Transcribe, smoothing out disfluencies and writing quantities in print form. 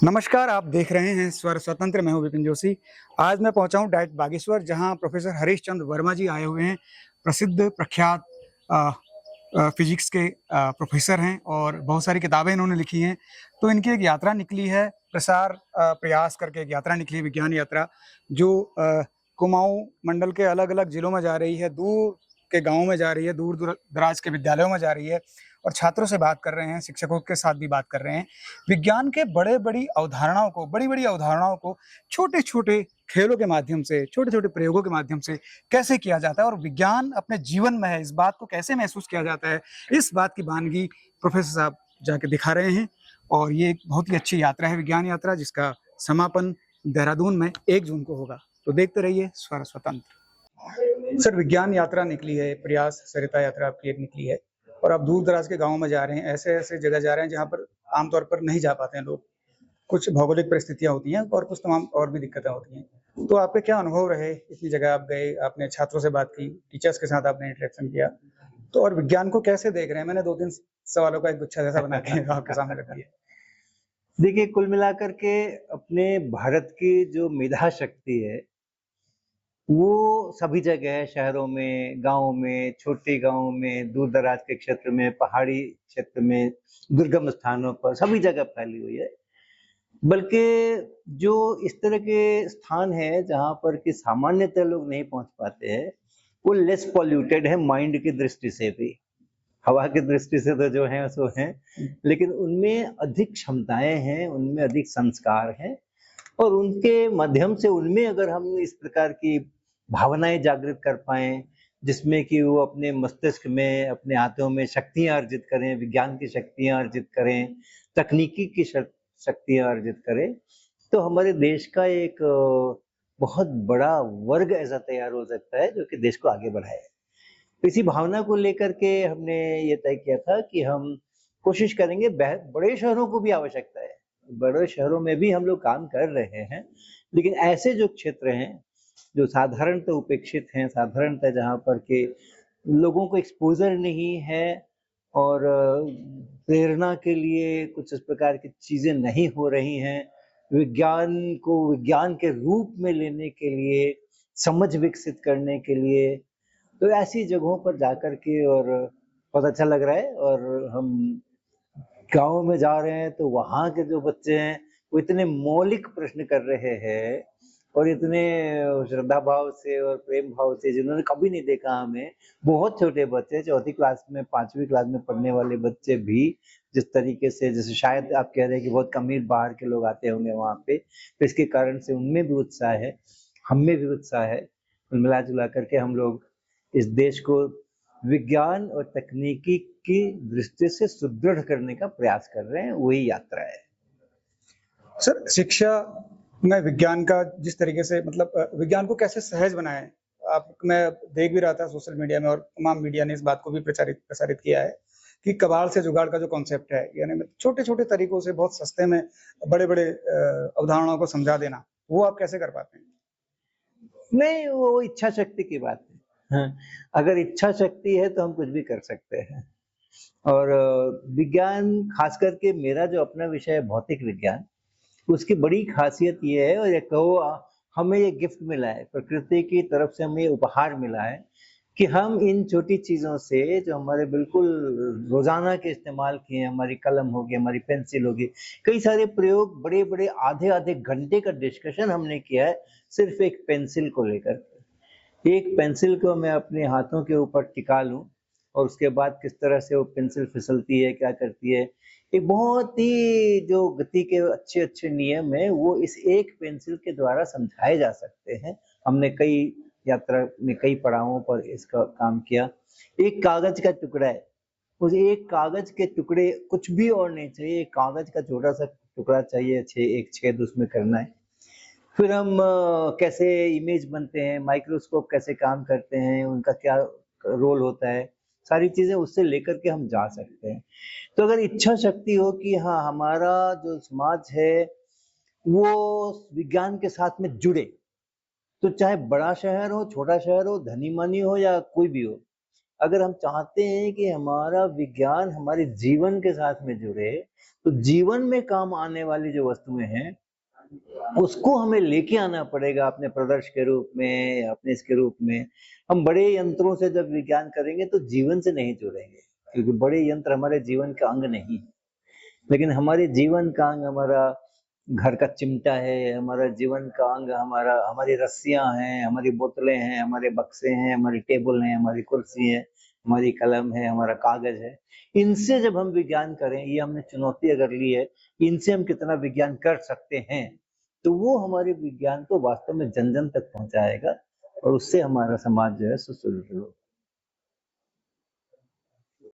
नमस्कार, आप देख रहे हैं स्वर स्वतंत्र। मैं हूं विपिन जोशी। आज मैं पहुंचा हूं डाइट बागेश्वर, जहां प्रोफेसर हरीश चंद्र वर्मा जी आए हुए हैं। प्रसिद्ध प्रख्यात फिजिक्स के प्रोफेसर हैं और बहुत सारी किताबें इन्होंने लिखी हैं। तो इनकी एक यात्रा निकली है, प्रसार प्रयास करके एक यात्रा निकली है, विज्ञान यात्रा, जो कुमाऊं मंडल के अलग-अलग जिलों में जा रही है, दूर के गाँवों में जा रही है, दूर दराज के विद्यालयों में जा रही है और छात्रों से बात कर रहे हैं, शिक्षकों के साथ भी बात कर रहे हैं। विज्ञान के बड़ी-बड़ी अवधारणाओं को छोटे-छोटे खेलों के माध्यम से, छोटे-छोटे प्रयोगों के माध्यम से कैसे किया जाता है और विज्ञान अपने जीवन में है, इस बात को कैसे महसूस किया जाता है, इस बात की बानगी प्रोफेसर साहब जाके दिखा रहे हैं। और ये एक बहुत ही अच्छी यात्रा है, विज्ञान यात्रा, जिसका समापन देहरादून में 1 जून को होगा। तो देखते रहिए स्वर स्वतंत्र। सर, विज्ञान यात्रा निकली है, प्रयास सरिता यात्रा आपकी एक निकली है और आप दूर-दराज के गाँवों में जा रहे हैं, ऐसे-ऐसे जगह जा रहे हैं जहाँ पर आमतौर पर नहीं जा पाते हैं लोग। कुछ भौगोलिक परिस्थितियाँ होती हैं और कुछ तमाम और भी दिक्कतें होती हैं। तो आपके क्या अनुभव रहे? इतनी जगह आप गए, आपने छात्रों से बात की, टीचर्स के साथ आपने इंटरेक्शन किया, तो और विज्ञान को कैसे देख रहे हैं? मैंने 2-3 सवालों का एक गुच्छा जैसा बना के आपके सामने रख दिया। देखिए, कुल मिलाकर के अपने भारत की जो मेधा शक्ति है, वो सभी जगह है, शहरों में, गाँव में, छोटे गाँव में, दूर-दराज के क्षेत्र में, पहाड़ी क्षेत्र में, दुर्गम स्थानों पर, सभी जगह फैली हुई है। बल्कि जो इस तरह के स्थान हैं, जहाँ पर कि सामान्यतः लोग नहीं पहुँच पाते हैं, वो लेस पॉल्यूटेड है माइंड की दृष्टि से भी। हवा की दृष्टि से तो जो हैं सो हैं, लेकिन उनमें अधिक क्षमताएँ हैं, उनमें अधिक संस्कार हैं और उनके माध्यम से उनमें अगर हम इस प्रकार की भावनाएँ जागृत कर पाएँ, जिसमें कि वो अपने मस्तिष्क में, अपने हाथों में शक्तियाँ अर्जित करें, विज्ञान की शक्तियाँ अर्जित करें, तकनीकी की शक्तियाँ अर्जित करें, तो हमारे देश का एक बहुत बड़ा वर्ग ऐसा तैयार हो सकता है, जो कि देश को आगे बढ़ाए। तो इसी भावना को लेकर के हमने ये तय किया था कि हम कोशिश करेंगे बड़े शहरों को भी आवश्यकता है। बड़े शहरों में भी हम लोग काम कर रहे हैं, लेकिन ऐसे जो क्षेत्र हैं, जो साधारणतः उपेक्षित हैं, साधारणतः जहाँ पर के लोगों को एक्सपोज़र नहीं है और प्रेरणा के लिए कुछ इस प्रकार की चीज़ें नहीं हो रही हैं, विज्ञान को विज्ञान के रूप में लेने के लिए, समझ विकसित करने के लिए, तो ऐसी जगहों पर जाकर के और बहुत अच्छा लग रहा है और हम गाँव में जा रहे हैं तो वहाँ के जो बच्चे हैं, वो इतने मौलिक प्रश्न कर रहे हैं और इतने श्रद्धा भाव से और प्रेम भाव से जिन्होंने कभी नहीं देखा हमें, बहुत छोटे बच्चे 4th क्लास में 5वीं क्लास में पढ़ने वाले बच्चे भी जिस तरीके से जैसे शायद आप कह रहे हैं कि बहुत कम ही बाहर के लोग आते होंगे वहाँ पे, तो इसके कारण से उनमें भी उत्साह है, हम में भी उत्साह है। कुल मिला-जुला करके हम लोग इस देश को विज्ञान और तकनीकी की दृष्टि से सुदृढ़ करने का प्रयास कर रहे हैं, वही यात्रा है। सर, शिक्षा में विज्ञान का जिस तरीके से मतलब विज्ञान को कैसे सहज बनाएँ? मैं देख भी रहा था सोशल मीडिया में और तमाम मीडिया ने इस बात को भी प्रसारित किया है कि कबाड़ से जुगाड़ का जो कॉन्सेप्ट है, यानी छोटे-छोटे तरीकों से बहुत सस्ते में बड़े-बड़े अवधारणाओं को समझा देना, वो आप कैसे कर पाते हैं? नहीं, वो इच्छा शक्ति की बात है। हाँ, अगर इच्छा शक्ति है तो हम कुछ भी कर सकते हैं और विज्ञान खास करके मेरा जो अपना विषय है भौतिक विज्ञान, उसकी बड़ी खासियत ये है और ये कहो हमें ये गिफ्ट मिला है, प्रकृति की तरफ से हमें ये उपहार मिला है कि हम इन छोटी चीज़ों से जो हमारे बिल्कुल रोज़ाना के इस्तेमाल किए हैं, हमारी कलम होगी, हमारी पेंसिल होगी, कई सारे प्रयोग बड़े-बड़े आधे-आधे घंटे का डिस्कशन हमने किया है, सिर्फ़ एक पेंसिल को लेकर। एक पेंसिल को मैं अपने हाथों के ऊपर टिका लूँ और उसके बाद किस तरह से वो पेंसिल फिसलती है, क्या करती है। एक बहुत ही जो गति के अच्छे-अच्छे नियम हैं, वो इस एक पेंसिल के द्वारा समझाए जा सकते हैं। हमने कई यात्रा में कई पड़ावों पर इसका काम किया। एक कागज़ का टुकड़ा है, उस एक कागज़ के टुकड़े कुछ भी और नहीं चाहिए, एक कागज़ का छोटा-सा टुकड़ा चाहिए, एक छेद उसमें करना है। फिर हम कैसे इमेज बनते हैं, माइक्रोस्कोप कैसे काम करते हैं, उनका क्या रोल होता है, सारी चीज़ें उससे लेकर के हम जा सकते हैं। तो अगर इच्छा शक्ति हो कि हाँ, हमारा जो समाज है, वो विज्ञान के साथ में जुड़े, तो चाहे बड़ा शहर हो, छोटा शहर हो, धनी-मानी हो या कोई भी हो, अगर हम चाहते हैं कि हमारा विज्ञान हमारे जीवन के साथ में जुड़े, तो जीवन में काम आने वाली जो वस्तुएँ हैं, उसको हमें लेके आना पड़ेगा अपने प्रदर्श के रूप में या अपने इसके रूप में। हम बड़े यंत्रों से जब विज्ञान करेंगे तो जीवन से नहीं जुड़ेंगे, क्योंकि बड़े यंत्र हमारे जीवन का अंग नहीं है। लेकिन हमारे जीवन का अंग हमारा घर का चिमटा है, हमारा जीवन का अंग हमारी रस्सियाँ हैं, हमारी बोतलें हैं, हमारे बक्से हैं, हमारी टेबल हैं, हमारी कुर्सी है, हमारी कलम है, हमारा कागज़ है। इनसे जब हम विज्ञान करें, ये हमने चुनौती अगर ली है, इनसे हम कितना विज्ञान कर सकते हैं, तो वो हमारे विज्ञान को वास्तव में जन-जन तक पहुँचाएगा और उससे हमारा समाज जो है सुसुर होगा।